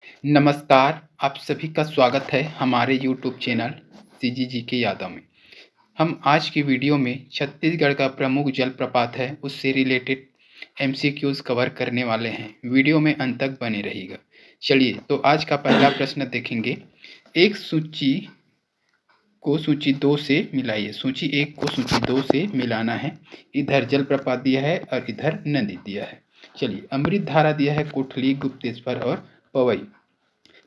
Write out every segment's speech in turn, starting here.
नमस्कार, आप सभी का स्वागत है हमारे यूट्यूब चैनल सीजीजी के यादव में। हम आज की वीडियो में छत्तीसगढ़ का प्रमुख जलप्रपात है उससे रिलेटेड एमसीक्यूज कवर करने वाले हैं। वीडियो में अंत तक बने रहिएगा। चलिए तो आज का पहला प्रश्न देखेंगे। एक सूची को सूची 2 से मिलाइए। सूची 1 को सूची 2 से मिलाना है। इधर जलप्रपात दिया है और इधर नदी दिया है। चलिए, अमृत धारा दिया है कोठली, गुप्तेश्वर और पवई।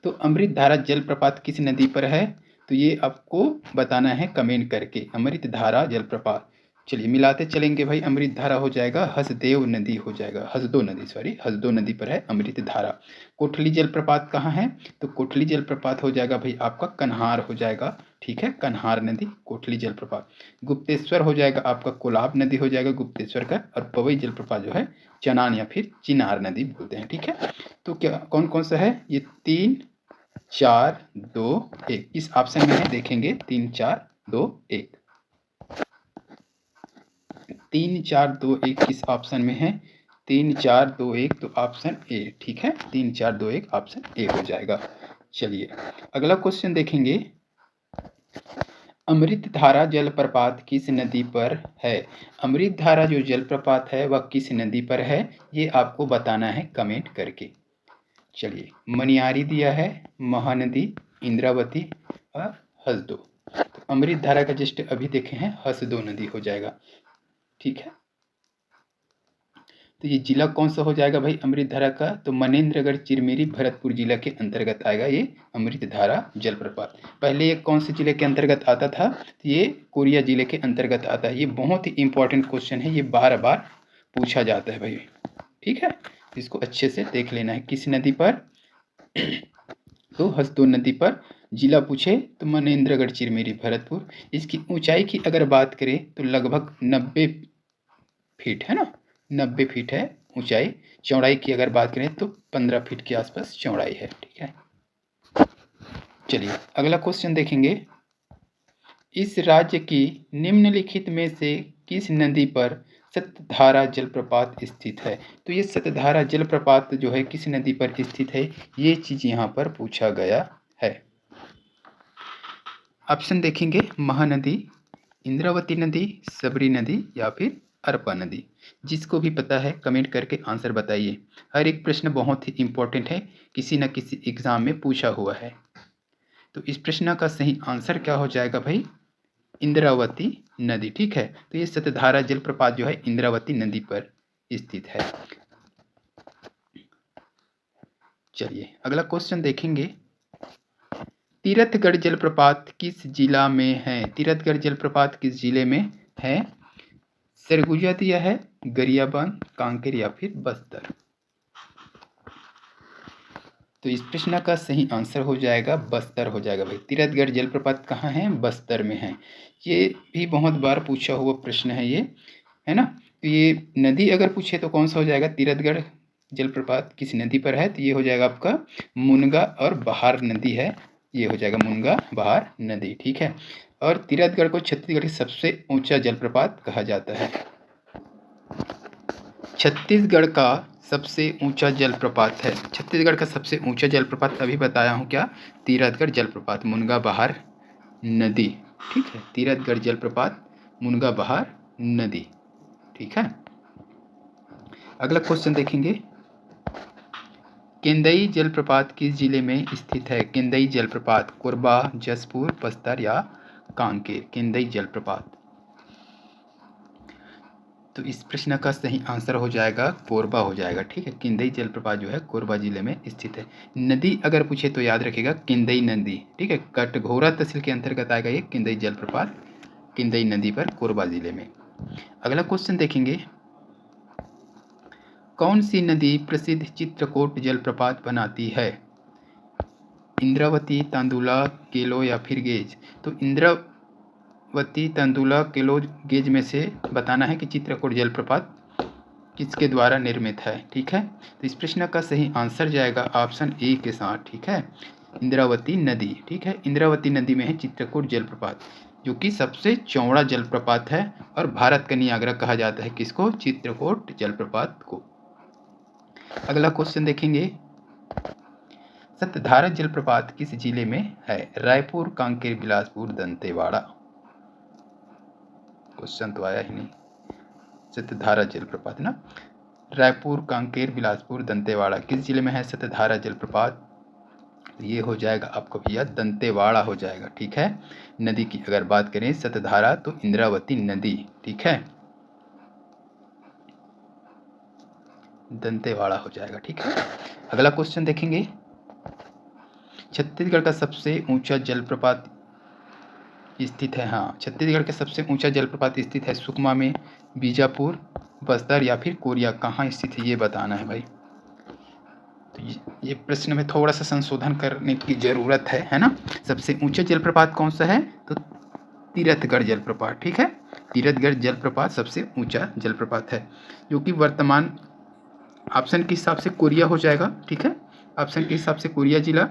तो अमृत धारा जलप्रपात किस नदी पर है? तो ये आपको बताना है कमेंट करके। अमृत धारा जलप्रपात, चलिए मिलाते चलेंगे भाई। अमृत धारा हो जाएगा हसदेव नदी, हो जाएगा हसदो नदी, सॉरी हसदो नदी पर है अमृत धारा। कोठली जलप्रपात कहाँ है? तो कोठली जलप्रपात हो जाएगा भाई आपका कन्हार हो जाएगा, ठीक है, कन्हार नदी कोठली जलप्रपात। गुप्तेश्वर हो जाएगा आपका कोलाब नदी हो जाएगा गुप्तेश्वर का। और पवई जलप्रपात जो है चनान या फिर चिनार नदी बोलते हैं, ठीक है। तो क्या कौन कौन सा है? ये 3 4 2 1 इस ऑप्शन में है, देखेंगे 3 4 2 1। 3 4 2 1 किस ऑप्शन में है? 3 4 2 1 तो ऑप्शन ए, ठीक है। 3 4 2 1 ऑप्शन ए हो जाएगा। चलिए अगला क्वेश्चन देखेंगे। अमृत धारा जलप्रपात किस नदी पर है? अमृत धारा जो जलप्रपात है वह किस नदी पर है, ये आपको बताना है कमेंट करके। चलिए, मनियारी दिया है, महानदी, इंद्रावती और हसदो। तो अमृत धारा का जस्ट अभी देखे हैं हसदो नदी हो जाएगा, ठीक है। तो ये जिला कौन सा हो जाएगा भाई अमृत धारा का? तो मनेन्द्रगढ़ चिरमिरी भरतपुर जिला के अंतर्गत आएगा ये अमृत धारा जलप्रपात। पहले ये कौन से जिले के अंतर्गत आता था? तो ये कोरिया जिले के अंतर्गत आता है। ये बहुत ही इंपॉर्टेंट क्वेश्चन है, ये बार बार पूछा जाता है भाई, ठीक है। इसको अच्छे से देख लेना है। किस नदी पर? तो हसदो नदी पर। जिला पूछे तो मनेन्द्रगढ़ चिरमिरी भरतपुर। इसकी ऊंचाई की अगर बात करें तो लगभग 90 फीट है ना, 90 फीट है ऊंचाई। चौड़ाई की अगर बात करें तो 15 फीट के आसपास चौड़ाई है, ठीक है। चलिए अगला क्वेश्चन देखेंगे। इस राज्य की निम्नलिखित में से किस नदी पर सतधारा जलप्रपात स्थित है? तो ये सतधारा जलप्रपात जो है किस नदी पर स्थित है, ये चीज यहाँ पर पूछा गया है। ऑप्शन देखेंगे, महानदी, इंद्रावती नदी, सबरी नदी या फिर अरपा नदी। जिसको भी पता है कमेंट करके आंसर बताइए। हर एक प्रश्न बहुत ही इंपॉर्टेंट है, किसी न किसी एग्जाम में पूछा हुआ है। तो इस प्रश्न का सही आंसर क्या हो जाएगा भाई? इंद्रावती नदी, ठीक है। तो ये सतधारा जलप्रपात जो है इंद्रावती नदी पर स्थित है। चलिए अगला क्वेश्चन देखेंगे। तीरथगढ़ जलप्रपात किस जिला में है? तीरथगढ़ जलप्रपात किस जिले में है? सरगुजा दिया है, गरियाबंद, कांकेर या फिर बस्तर। तो इस प्रश्न का सही आंसर हो जाएगा बस्तर हो जाएगा भाई। तीरथगढ़ जलप्रपात कहाँ है? बस्तर में है। ये भी बहुत बार पूछा हुआ प्रश्न है ये, है ना। तो ये नदी अगर पूछे तो कौन सा हो जाएगा? तीरथगढ़ जलप्रपात किस नदी पर है? तो ये हो जाएगा आपका मुनगा और बहार नदी है। ये हो जाएगा मुनगा बहार नदी, ठीक है। और तीरथगढ़ को छत्तीसगढ़ की सबसे ऊंचा जलप्रपात कहा जाता है। छत्तीसगढ़ का सबसे ऊंचा जलप्रपात है। छत्तीसगढ़ का सबसे ऊंचा जलप्रपात अभी बताया हूँ क्या? तीरथगढ़ जलप्रपात, मुनगा बहार नदी, ठीक है। तीरथगढ़ जलप्रपात, मुनगा बहार नदी, ठीक है। अगला क्वेश्चन देखेंगे। केंदई जलप्रपात किस जिले में स्थित है? केंदई जलप्रपात कोरबा, जसपुर, बस्तर या कांकेर? केंदई जलप्रपात। तो इस प्रश्न का सही आंसर हो जाएगा कोरबा हो जाएगा, ठीक है। केंदई जलप्रपात जो है कोरबा जिले में स्थित है। नदी अगर पूछे तो याद रखिएगा केंदई नदी, ठीक है। कटघोरा तहसील के अंतर्गत आएगा ये केंदई जलप्रपात, केंदई नदी पर कोरबा जिले में। अगला क्वेश्चन देखेंगे। कौन सी नदी प्रसिद्ध चित्रकोट जलप्रपात बनाती है? इंद्रावती, तांदुला, केलो या फिर गेज? तो इंद्रावती, तांदुला, केलो, गेज में से बताना है कि चित्रकोट जलप्रपात किसके द्वारा निर्मित है, ठीक है। तो इस प्रश्न का सही आंसर जाएगा ऑप्शन ए के साथ, ठीक है। इंद्रावती नदी, ठीक है। इंद्रावती नदी में है चित्रकूट जलप्रपात, जो कि सबसे चौड़ा जलप्रपात है और भारत का नियाग्रा कहा जाता है किसको? चित्रकूट जलप्रपात को। अगला क्वेश्चन देखेंगे। सत्यधारा जलप्रपात किस जिले में है? रायपुर, कांकेर, बिलासपुर, दंतेवाड़ा। क्वेश्चन तो आया ही नहीं। सत्यधारा जलप्रपात ना, रायपुर, कांकेर, बिलासपुर, दंतेवाड़ा किस जिले में है सत्यधारा जलप्रपात? ये हो जाएगा आपका भैया दंतेवाड़ा हो जाएगा। ठीक है। नदी की अगर बात करें सत्यधारा तो इंद्रावती नदी। ठीक है, दंतेवाड़ा हो जाएगा। ठीक है। अगला क्वेश्चन देखेंगे, छत्तीसगढ़ का सबसे ऊंचा जलप्रपात स्थित है। हाँ, छत्तीसगढ़ का सबसे ऊंचा जलप्रपात स्थित है सुकमा में, बीजापुर, बस्तर या फिर कोरिया। कहाँ स्थित है ये बताना है भाई। तो ये प्रश्न में थोड़ा सा संशोधन करने की ज़रूरत है ना। सबसे ऊंचा जलप्रपात कौन सा है? तो तीरथगढ़ जलप्रपात। ठीक है, तीरथगढ़ जलप्रपात सबसे ऊंचा जलप्रपात है, जो कि वर्तमान ऑप्शन के हिसाब से कोरिया हो जाएगा। ठीक है, ऑप्शन के हिसाब से कोरिया जिला,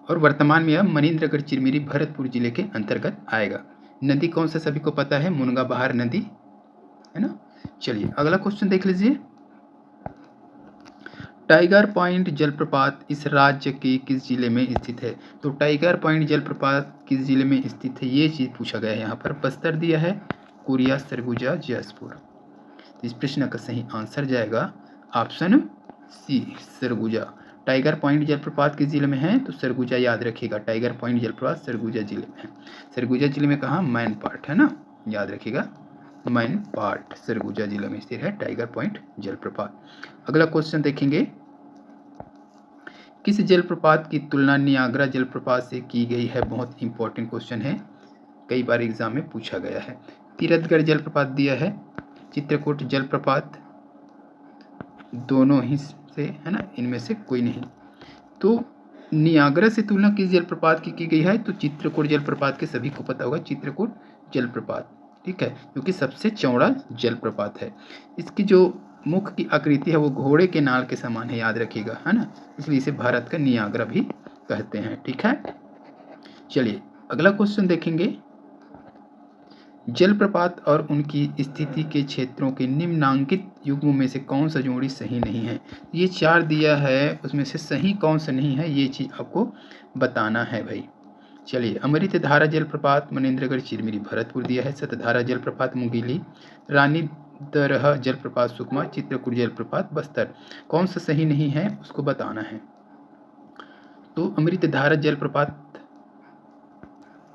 और वर्तमान में यह मनेन्द्रगढ़ चिरमिरी भरतपुर जिले के अंतर्गत आएगा। नदी कौन सा सभी को पता है? मुनगा बहार नदी है ना। चलिए अगला क्वेश्चन देख लीजिए, टाइगर पॉइंट जलप्रपात इस राज्य के किस जिले में स्थित है? तो टाइगर पॉइंट जलप्रपात किस जिले में स्थित है ये चीज़ पूछा गया है यहाँ पर। बस्तर दिया है, कोरिया, सरगुजा, जसपुर। इस प्रश्न का सही आंसर जाएगा option C, Surguja. Tiger Point जलप्रपात किस जिले में है? तो सरगुजा याद रखिएगा। टाइगर पॉइंट जलप्रपात सरगुजा जिले में है। सरगुजा जिले में कहाँ? मैनपाट है ना, याद रखिएगा, मैनपाट सरगुजा जिले में स्थित है टाइगर पॉइंट जलप्रपात। अगला क्वेश्चन देखेंगे, किस जलप्रपात की तुलना नियाग्रा जलप्रपात से की गई है? बहुत इंपॉर्टेंट क्वेश्चन है, कई बार एग्जाम में पूछा गया है। तीरथगढ़ जलप्रपात दिया है, चित्रकूट जलप्रपात, दोनों ही से है ना, इनमें से कोई नहीं। तो नियाग्रा से तुलना किस जलप्रपात की गई है? तो चित्रकूट जलप्रपात के सभी को पता होगा, चित्रकूट जलप्रपात। ठीक है, क्योंकि सबसे चौड़ा जलप्रपात है। इसकी जो मुख की आकृति है वो घोड़े के नाल के समान है, याद रखिएगा, है ना, इसलिए इसे भारत का नियाग्रा भी कहते हैं। ठीक है, चलिए अगला क्वेश्चन देखेंगे, जलप्रपात और उनकी स्थिति के क्षेत्रों के निम्नांकित युग्मों में से कौन सा जोड़ी सही नहीं है? ये 4 दिया है, उसमें से सही कौन सा नहीं है ये चीज़ आपको बताना है भाई। चलिए, अमृत धारा जलप्रपात मनेन्द्रगढ़ चिरमिरी भरतपुर दिया है, सतधारा जलप्रपात मुंगेली, रानी दरह जलप्रपात सुकमा, चित्रकूट जलप्रपात बस्तर। कौन सा सही नहीं है उसको बताना है। तो अमृत धारा जलप्रपात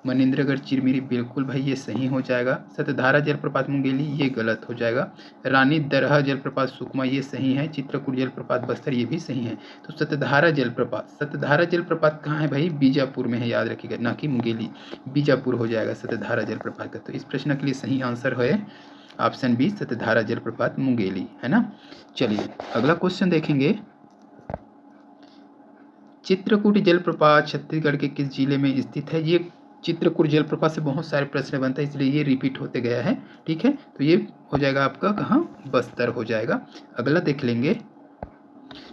मनेन्द्रगढ़ चिरमिरी बिल्कुल भाई ये सही हो जाएगा। सतधारा जलप्रपात मुंगेली ये गलत हो जाएगा। रानी दरह जलप्रपात सुकमा ये सही है। चित्रकूट जलप्रपात बस्तर ये भी सही है। तो सतधारा जलप्रपात कहाँ है भाई? बीजापुर में है, याद रखिएगा, ना कि मुंगेली। बीजापुर हो जाएगा सतधारा जलप्रपात का। तो इस प्रश्न के लिए सही आंसर है ऑप्शन बी, सतधारा जलप्रपात मुंगेली, है ना। चलिए अगला क्वेश्चन देखेंगे, चित्रकूट जलप्रपात छत्तीसगढ़ के किस जिले में स्थित है? ये चित्रकूट जलप्रपात से बहुत सारे प्रश्न बनते हैं, इसलिए ये रिपीट होते गया है। ठीक है, तो ये हो जाएगा आपका कहाँ? बस्तर हो जाएगा। अगला देख लेंगे,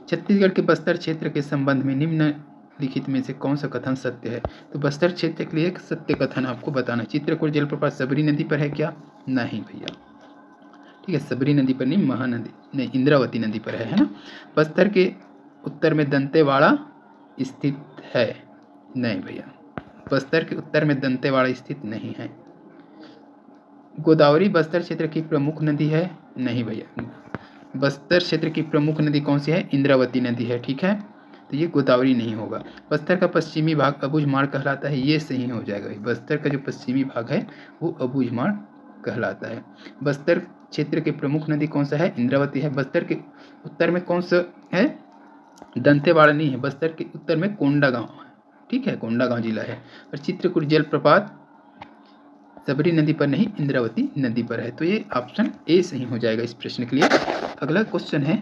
छत्तीसगढ़ के बस्तर क्षेत्र के संबंध में निम्नलिखित में से कौन सा कथन सत्य है? तो बस्तर क्षेत्र के लिए एक सत्य कथन आपको बताना। चित्रकूट जलप्रपात सबरी नदी पर है क्या? नहीं भैया, ठीक है, सबरी नदी पर नहीं, महानदी नहीं, इंद्रावती नदी पर है ना। बस्तर के उत्तर में दंतेवाड़ा स्थित है? नहीं भैया, बस्तर के उत्तर में दंतेवाड़ा स्थित नहीं है। गोदावरी बस्तर क्षेत्र की प्रमुख नदी है? नहीं भैया, बस्तर क्षेत्र की प्रमुख नदी कौन सी है? इंद्रावती नदी है। ठीक है, तो ये गोदावरी नहीं होगा। बस्तर का पश्चिमी भाग अबूझमाड़ कहलाता है, ये सही हो जाएगा। बस्तर का जो पश्चिमी भाग है वो अबूझमाड़ कहलाता है। बस्तर क्षेत्र की प्रमुख नदी कौन सा है? इंद्रावती है। बस्तर के उत्तर में कौन सा है? दंतेवाड़ा नहीं है, बस्तर के उत्तर में कोंडागांव है। ठीक है, कोंडागांव जिला है। और चित्रकूट जलप्रपात सबरी नदी पर नहीं, इंद्रावती नदी पर है। तो ये ऑप्शन ए सही हो जाएगा इस प्रश्न के लिए। अगला क्वेश्चन है,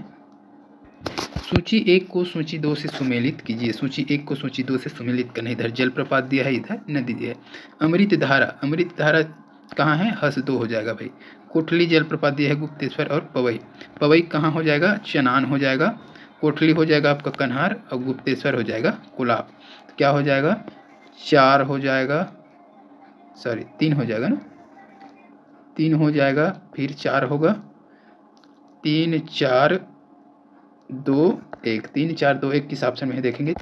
सूची 1 को सूची 2 से सुमेलित कीजिए। सूची 1 को सूची 2 से सुमेलित करना, इधर जलप्रपात दिया है, इधर नदी दिया है। अमृत धारा कहाँ है? हस 2 हो जाएगा भाई। कोठली जलप्रपात दिया है गुप्तेश्वर और पवई। पवई कहाँ हो जाएगा? चनान हो जाएगा। कोठली हो जाएगा आपका कन्हार, और गुप्तेश्वर हो जाएगा कुलाब। तो क्या हो जाएगा? 4 हो जाएगा, सॉरी 3 हो जाएगा ना, 3 हो जाएगा, फिर 4 होगा, 3 4 2 1 3 4 2 1 किस ऑप्शन में है देखेंगे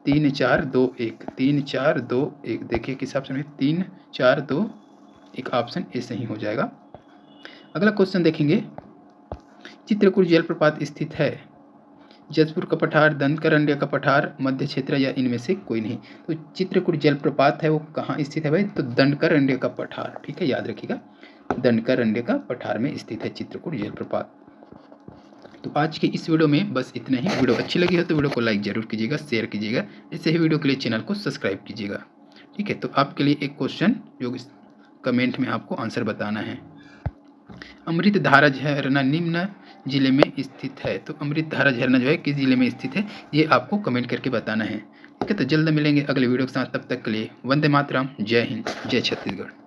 3 4 2 1 3 4 2 1 देखिए किस ऑप्शन में 3 4 2 1 ऑप्शन ए सही हो जाएगा। अगला क्वेश्चन देखेंगे चित्रकूट जलप्रपात स्थित है जसपुर का पठार, दंडकारण्य का पठार, मध्य क्षेत्र या इनमें से कोई नहीं। तो चित्रकूट जलप्रपात है वो कहाँ स्थित है भाई, तो दंडकारण्य का पठार, ठीक है याद रखिएगा, दंडकारण्य का पठार में स्थित है चित्रकूट जलप्रपात। तो आज के इस वीडियो में बस इतना ही। वीडियो अच्छी लगी हो तो वीडियो को लाइक जरूर कीजिएगा, शेयर कीजिएगा, ऐसे ही वीडियो के लिए चैनल को सब्सक्राइब कीजिएगा, ठीक है। तो आपके लिए एक क्वेश्चन जो कमेंट में आपको आंसर बताना है। अमृतधारा झरना निम्न जिले में स्थित है, तो अमृतधारा झरना जो है किस जिले में स्थित है ये आपको कमेंट करके बताना है, ठीक है। तो जल्द मिलेंगे अगले वीडियो के साथ, तब तक के लिए वंदे मातरम, जय हिंद, जय छत्तीसगढ़।